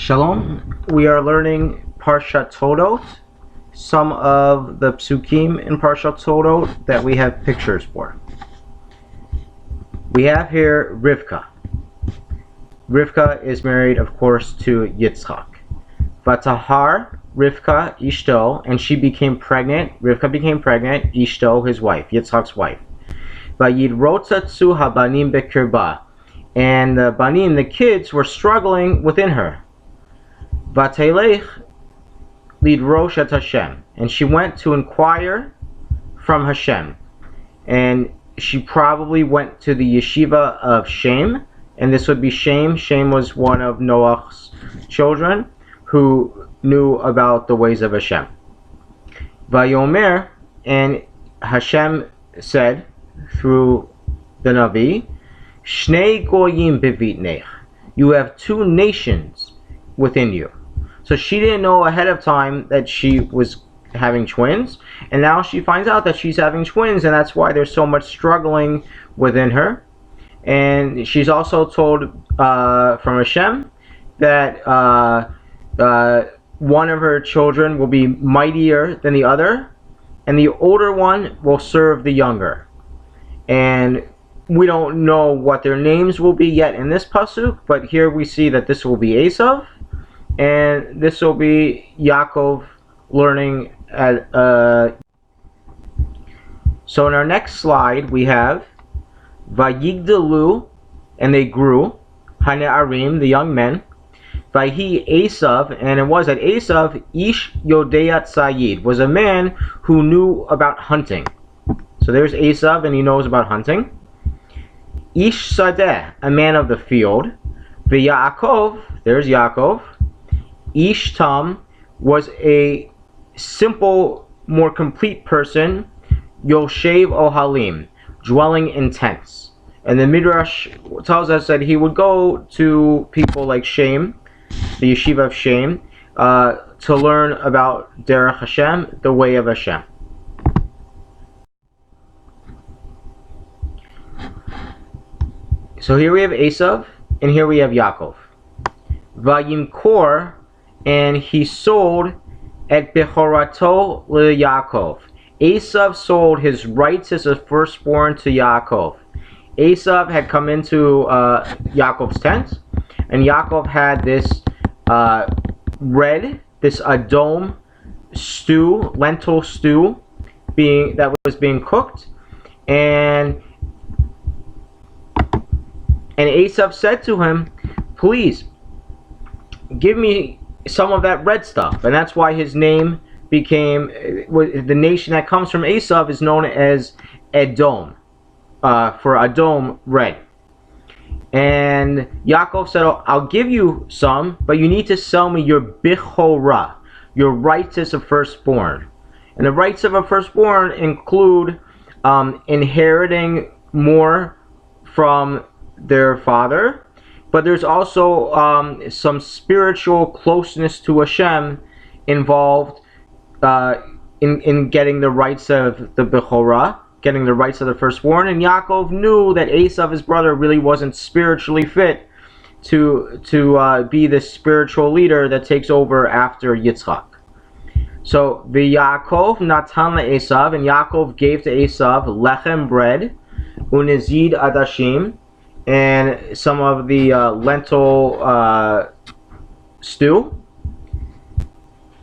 Shalom. We are learning Parshat Toldot, some of the psukim in Parshat Toldot that we have pictures for. We have here Rivka. Rivka is married, of course, to Yitzchak. Vatahar Rivka Ishto, and she became pregnant. Rivka became pregnant. Ishto, his wife, Yitzchak's wife. Vayidrotzatsu habanim bekirba, and the banim, the kids, were struggling within her. Vatelech lidrosh et Hashem, and she went to inquire from Hashem, and she probably went to the yeshiva of Shem, and this would be Shem. Shem was one of Noach's children who knew about the ways of Hashem. Vayomer, and Hashem said through the Navi, Shnei goyim bevitnech, you have two nations within you. So she didn't know ahead of time that she was having twins, and now she finds out that she's having twins, and that's why there's so much struggling within her. And she's also told from Hashem that one of her children will be mightier than the other, and the older one will serve the younger. And we don't know what their names will be yet in this pasuk, but here we see that this will be Esav, and this will be Yaakov learning at So in our next slide we have Vayigdalu, and they grew, Hane'arim, the young men, Vahi Esav, and it was that Esav, Ish Yodeat Sayid, was a man who knew about hunting. So there's Esav, and he knows about hunting. Ish Sadeh, a man of the field. V'Yaakov, there's Yaakov. Ish Tam was a simple, more complete person. Yoshev Ohalim, dwelling in tents. And the Midrash tells us that he would go to people like Shem, the yeshiva of Shem, to learn about Derech Hashem, the way of Hashem. So here we have Esav, and here we have Yaakov. Vayimkor, and he sold et bechorato leYaakov. Esav sold his rights as a firstborn to Yaakov. Esav had come into Yaakov's tent, and Yaakov had this this Adom stew, lentil stew, that was being cooked, and Esav said to him, please, give me some of that red stuff. And that's why his name became, the nation that comes from Esav is known as Edom, for Adom, red. And Yaakov said, oh, I'll give you some, but you need to sell me your bichorah, your rights as a firstborn. And the rights of a firstborn include inheriting more from their father, but there's also some spiritual closeness to Hashem involved in getting the rights of the Bechorah, getting the rights of the firstborn. And Yaakov knew that Esav, his brother, really wasn't spiritually fit to be the spiritual leader that takes over after Yitzchak. So the Yaakov natan le'Esav, and Yaakov gave to Esav lechem, bread, unizid adashim, and some of the lentil stew.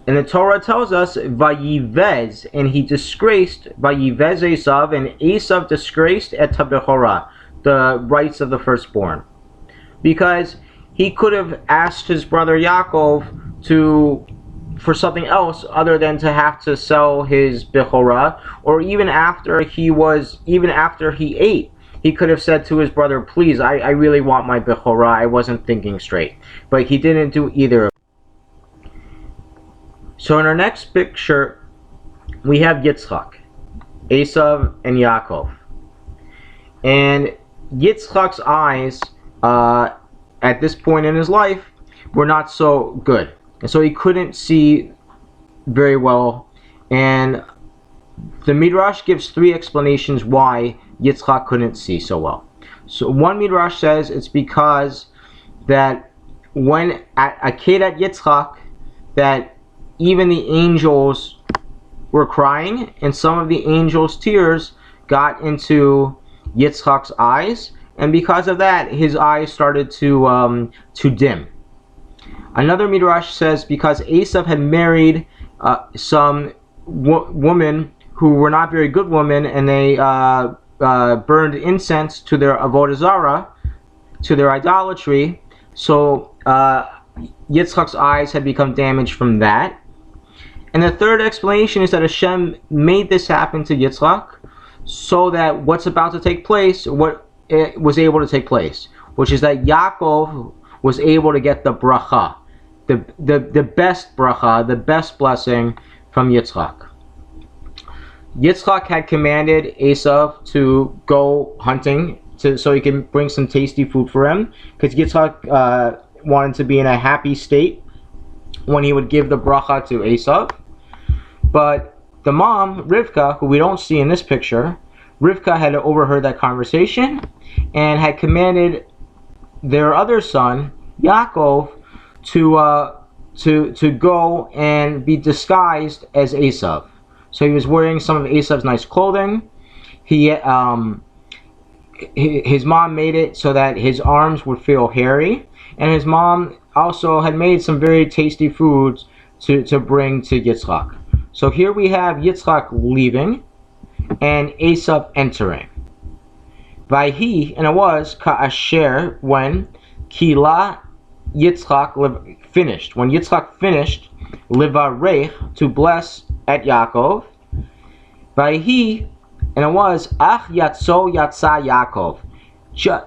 And the Torah tells us, Vayivez, and he disgraced, Vayivez Esav, and Esav disgraced et habechorah, the rights of the firstborn. Because he could have asked his brother Yaakov for something else other than to have to sell his bechorah, or even after he ate. He could have said to his brother, please, I really want my bechorah, I wasn't thinking straight. But he didn't do either. So in our next picture, we have Yitzchak, Esav, and Yaakov. And Yitzchak's eyes, at this point in his life, were not so good. And so he couldn't see very well. And the Midrash gives three explanations why Yitzchak couldn't see so well. So one Midrash says it's because that when at Akedat Yitzchak, that even the angels were crying, and some of the angels' tears got into Yitzchak's eyes, and because of that, his eyes started to dim. Another midrash says because Esav had married some women who were not very good women, and they burned incense to their avodah zarah, to their idolatry. So Yitzchak's eyes had become damaged from that. And the third explanation is that Hashem made this happen to Yitzchak so that what's about to take place, what it was able to take place, which is that Yaakov was able to get the bracha, the best bracha, the best blessing from Yitzchak. Yitzchak had commanded Esav to go hunting so he can bring some tasty food for him, because Yitzchak wanted to be in a happy state when he would give the bracha to Esav. But the mom, Rivka, who we don't see in this picture, Rivka had overheard that conversation and had commanded their other son, Yaakov, to go and be disguised as Esav. So he was wearing some of Esav's nice clothing. His mom made it so that his arms would feel hairy, and his mom also had made some very tasty foods to bring to Yitzchak. So here we have Yitzchak leaving and Esav entering. Vayhi, and it was ka'asher, when Kila Yitzchak finished. When Yitzchak finished, livarech, to bless at Yaakov. Vayhi, and it was ach yatso yatsa Yaakov.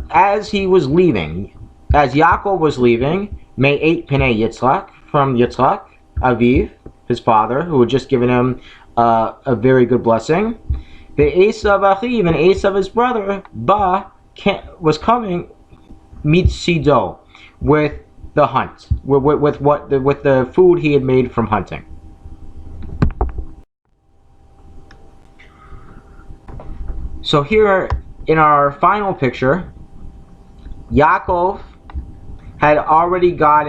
As he was leaving, as Yaakov was leaving, me'et penei Yitzchak, from Yitzchak, Aviv, his father, who had just given him a very good blessing. The Esav Achiv, and Esav, his brother, was coming mitzido, with the hunt, with the food he had made from hunting. So here in our final picture, Yaakov had already bought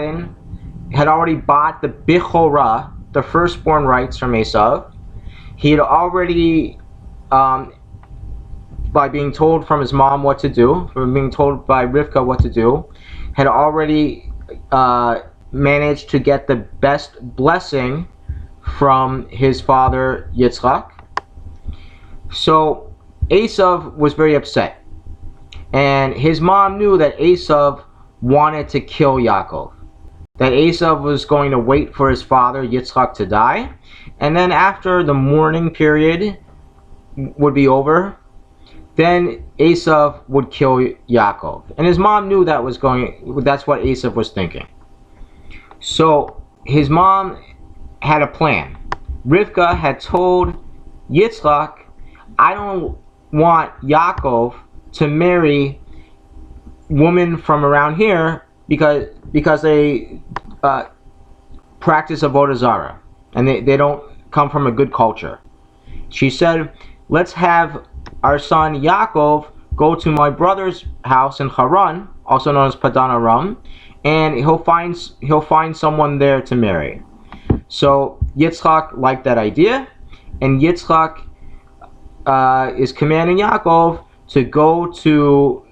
the Bichorah, the firstborn rights from Esav. He had already, by being told from his mom what to do, from being told by Rivka what to do, had already managed to get the best blessing from his father Yitzchak. So Esav was very upset, and his mom knew that Esav wanted to kill Yaakov, that Esav was going to wait for his father Yitzchak to die, and then after the mourning period would be over, then Esav would kill Yaakov. And his mom knew that's what Esav was thinking. So his mom had a plan. Rivka had told Yitzchak, I don't want Yaakov to marry women from around here because they practice avodah zarah, and they don't come from a good culture. She said, let's have our son Yaakov go to my brother's house in Haran, also known as Padan Aram, and he'll find someone there to marry. So Yitzchak liked that idea, and Yitzchak is commanding Yaakov to go to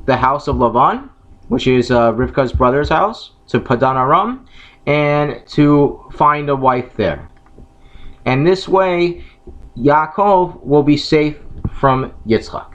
the house of Lavan, which is Rivka's brother's house, to Padan Aram, and to find a wife there. And this way, Yaakov will be safe from Yitzchak.